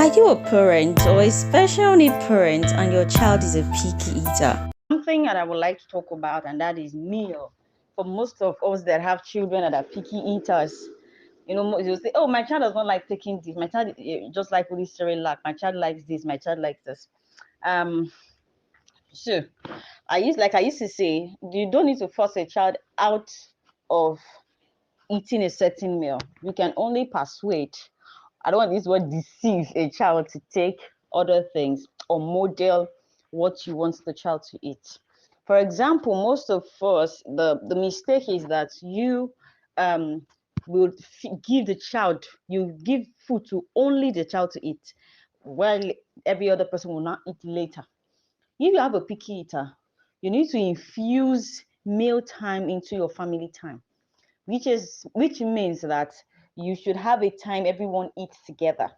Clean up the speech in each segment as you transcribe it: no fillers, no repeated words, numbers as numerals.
Are you a parent or a special need parent and your child is a picky eater? Something that I would like to talk about, and that is meal. For most of us that have children that are picky eaters, you'll say, "Oh, my child does not like taking this. My child just like only Cerelac. My child likes this. My child likes this." Um, so I used to say, you don't need to force a child out of eating a certain meal. You can only persuade. I don't want this word deceive a child to take other things or model what you want the child to eat. For example, most of us, the mistake is that you will give the child, you give food to only the child to eat, while every other person will not eat later. If you have a picky eater, you need to infuse meal time into your family time, which means that you should have a time everyone eats together.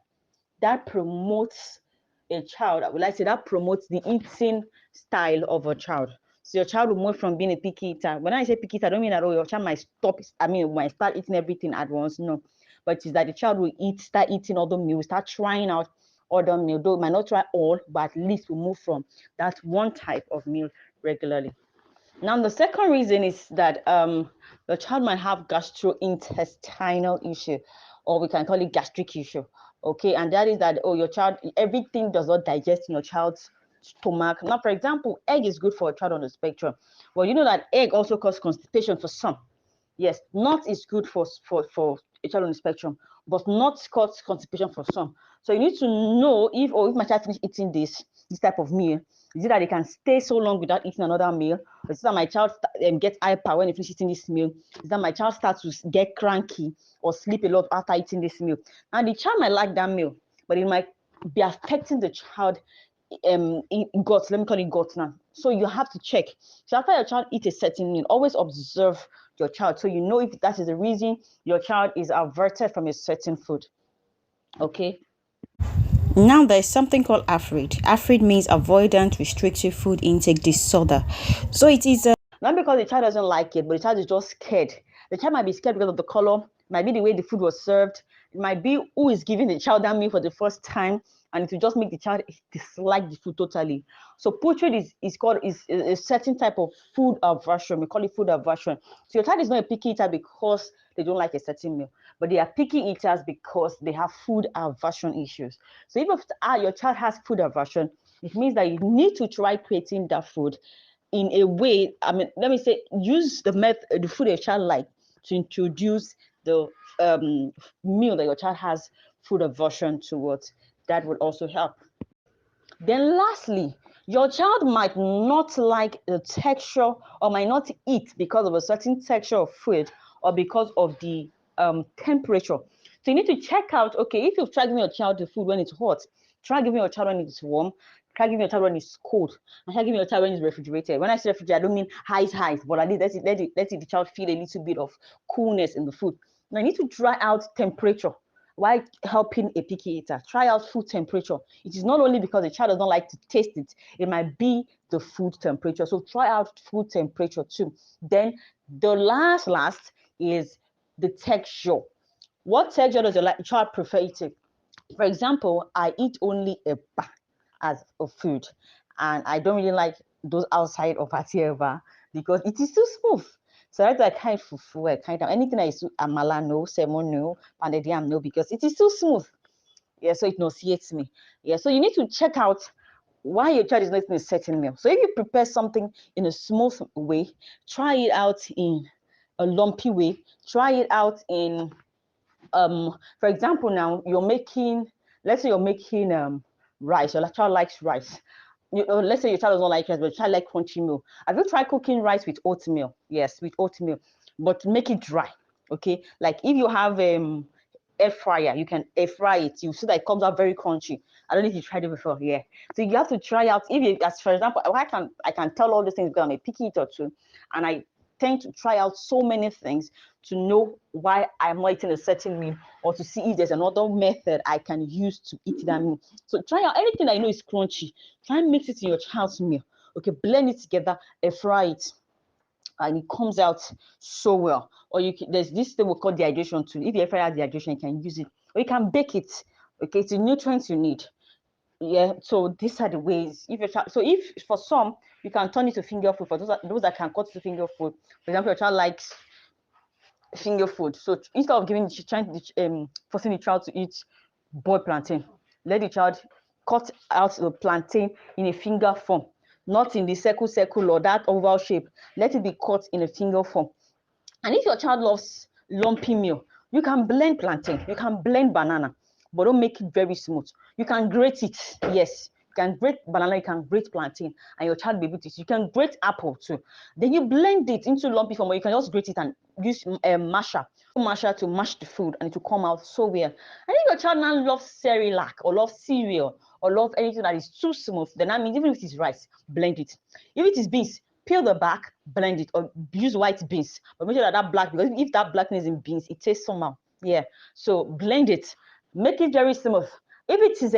That promotes a child. I would like to say that promotes the eating style of a child. So your child will move from being a picky eater. When I say picky eater, I don't mean that your child might might start eating everything at once. No. But it's that the child will start eating other meals, start trying out other meals. Though it might not try all, but at least will move from that one type of meal regularly. Now, the second reason is that the child might have gastrointestinal issue, or we can call it gastric issue. Okay, and that is that, your child, everything does not digest in your child's stomach. Now, for example, egg is good for a child on the spectrum. Well, you know that egg also causes constipation for some. Yes, nut is good for a child on the spectrum, but not cause constipation for some. So you need to know if my child finish eating this type of meal, is it that they can stay so long without eating another meal? Or is it that my child gets hyper when they finish eating this meal? Is that my child starts to get cranky or sleep a lot after eating this meal? And the child might like that meal, but it might be affecting the child guts. Let me call it guts now. So you have to check. So after your child eats a certain meal, always observe your child so you know if that is the reason your child is averted from a certain food. Okay. Now there's something called AFRID. AFRID means avoidant restrictive food intake disorder. So it is not because the child doesn't like it, but the child is just scared. The child might be scared because of the color, might be the way the food was served, it might be who is giving the child that meal for the first time, and it will just make the child dislike the food totally. So putrid is a certain type of food aversion. We call it food aversion. So your child is not a picky eater because they don't like a certain meal, but they are picky eaters because they have food aversion issues. So if your child has food aversion, it means that you need to try creating that food in a way. Let me say, use the food your child like to introduce the meal that your child has food aversion towards. That would also help. Then lastly, your child might not like the texture or might not eat because of a certain texture of food or because of the temperature. So you need to check out, okay, if you've tried giving your child the food when it's hot, try giving your child when it's warm, try giving your child when it's cold, and try giving your child when it's refrigerated. When I say refrigerated, I don't mean high, but at least let the child feel a little bit of coolness in the food. Now you need to try out temperature. Why helping a picky eater? Try out food temperature. It is not only because the child does not like to taste it, it might be the food temperature. So try out food temperature too. Then the last is the texture. What texture does your child prefer eating? For example, I eat only eba as a food, and I don't really like those outside of eba because it is too smooth. So that's like kind of fufu, kind of anything that is amala no, semo no, pounded yam no, because it is too smooth. Yeah, so it nauseates me. Yeah, so you need to check out why your child is not eating a certain meal. So if you prepare something in a smooth way, try it out in a lumpy way, try it out in for example, now let's say you're making rice. Your child likes rice. Let's say your child does not like rice, but your child likes crunchy meal. Have you tried cooking rice with oatmeal? Yes, with oatmeal, but make it dry. Okay, like if you have air fryer, you can air fry it. You see that it comes out very crunchy. I don't know if you tried it before. Yeah, so you have to try out. If you, as for example, I can tell all these things because I'm a picky eater too, and I tend to try out so many things to know why I'm not eating a certain meal, or to see if there's another method I can use to eat that meal. So try out anything that you know is crunchy. Try and mix it in your child's meal. Okay, blend it together and fry it, and it comes out so well. Or there's this thing we call dehydration too. If you ever have dehydration, you can use it, or you can bake it. Okay, it's the nutrients you need. Yeah, so these are the ways. If your child, so if for some you can turn it to finger food, for those that can cut to finger food. For example, your child likes finger food, so instead of forcing the child to eat boiled plantain, let the child cut out the plantain in a finger form, not in the circle or that oval shape. Let it be cut in a finger form. And if your child loves lumpy meal, you can blend plantain, you can blend banana, but don't make it very smooth. You can grate it, yes. You can grate banana, you can grate plantain, and your child will be able to eat. You can grate apple too. Then you blend it into lumpy form, or you can just grate it and use a masher to mash the food, and it will come out so well. And if your child now loves Cerelac or loves cereal or loves anything that is too smooth, then that means even if it is rice, blend it. If it is beans, peel the back, blend it, or use white beans, but make sure that black, because if that blackness in beans, it tastes somehow. Yeah, so blend it, make it very smooth. If it is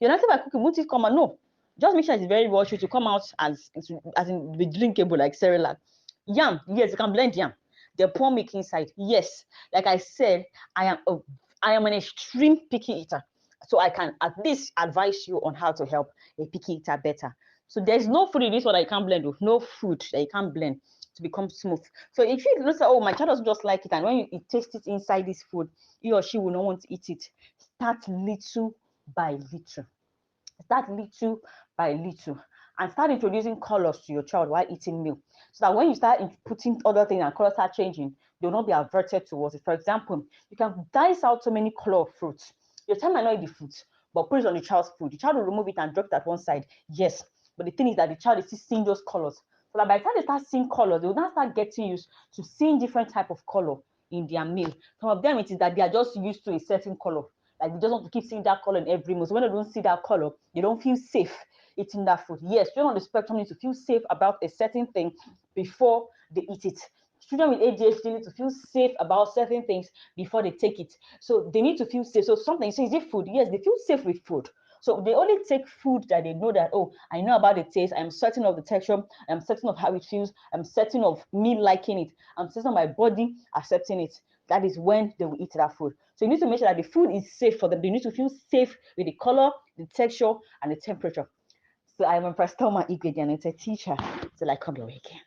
you're not about cooking, won't it come out? No, just make sure it's very watery to come out as in be drinkable like Cerelac. Yam, yes, you can blend yam. The poor milk inside, yes. Like I said, I am an extreme picky eater, so I can at least advise you on how to help a picky eater better. So there's no food in this one that you can't blend with. No food that you can't blend to become smooth. So if you look at, oh, my child doesn't just like it, and when you taste it inside this food, he or she will not want to eat it. Start little by little. Start little by little. And start introducing colors to your child while eating meal. So that when you start putting other things and colors start changing, they'll not be averted towards it. For example, you can dice out so many color of fruits. Your child might not eat the fruit, but put it on the child's food. The child will remove it and drop it at one side. Yes. But the thing is that the child is still seeing those colors. So that by the time they start seeing colors, they will now start getting used to seeing different type of color in their meal. Some of them, it is that they are just used to a certain color. Like they just want to keep seeing that color in every meal. So when they don't see that color, they don't feel safe eating that food. Yes, children on the spectrum need to feel safe about a certain thing before they eat it. Children with ADHD need to feel safe about certain things before they take it. So they need to feel safe. So something, so is it food? Yes, they feel safe with food. So they only take food that they know that, oh, I know about the taste, I'm certain of the texture, I'm certain of how it feels, I'm certain of me liking it, I'm certain of my body accepting it. That is when they will eat that food. So you need to make sure that the food is safe for them. They need to feel safe with the color, the texture, and the temperature. So I'm a Prestoma Igwe, and it's a teacher till I come your way again.